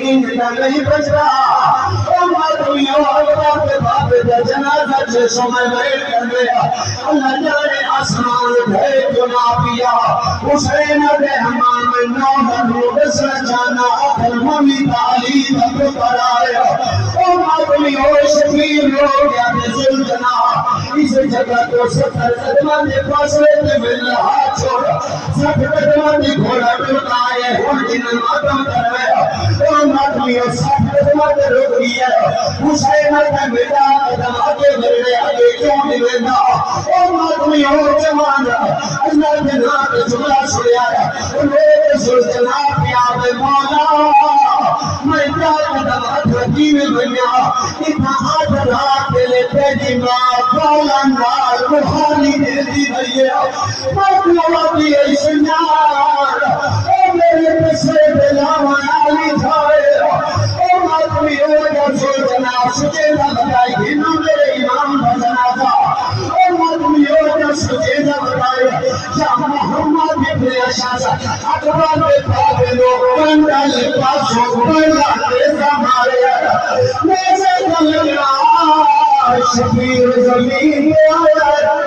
ان کا نہیں بچ رہا ماتمیوں اللہ کے باپ کا جنازہ سے سمے بیٹھ کر گیا اللہ جانے آسمان بھائی گنا پیا حسین رحمان میں نوحر مبس جانا آخر ممی تعلی تک پر آیا ماتمیوں شفیر لوگ یاد زلجنا اس جگہ کو 70 قدمہ کے فاصلے میں مل رہا چھوڑا 60 قدمہ کی گھوڑا ٹوٹائے ہن جن ماتم کر گیا ماتمیوں 60 قدمہ کے رک گیا حسین کا بیٹا قدم آگے بڑھنے آگے کیوں نہیں بڑھنا ماتمیوں جوان اللہ کے نام کا جملہ سنیا میرے زلجنا پیار مولا میں کیا قدم حقیقی میں بنیا اتنا آٹھ رات کے لئے تیجی ماں پالا نال روحانی دیتی رہی ہے مطلبی ایسنار میرے پسے بلاوان آلی جائے ماتمی اوجہ سوچنا سجیدہ بتائی ہنو میرے امام بزنازہ ماتمی اوجہ سجیدہ بتائی یا محمد ابن اشاسہ اکبر میں پاگے لوگ پندل پاسوں پڑھا تیزہ مارے میسے دلگا شفیر زمین آیا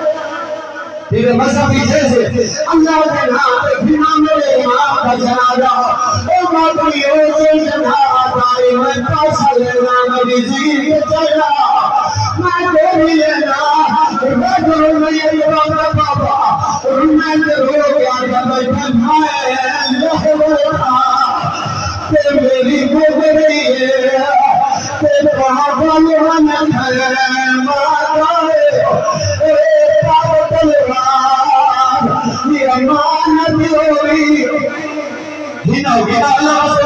یہ مذہبی جیسے اللہ کے نام بنا میرے امام کا جنازہ ماتمی اوجہ جنازہ بتائی میں پاسا لینا میری زیر کے چلا میں تیری لینا میں کروں میں یہ بابا بابا میں تیرو گیا جب میں بھنائے اللہ بولا تے میری بگری ہے تے بابا لہن ہے ماتائے اے پاو تلوار یہ امانت ہوئی ہی نہ گیا اللہ سے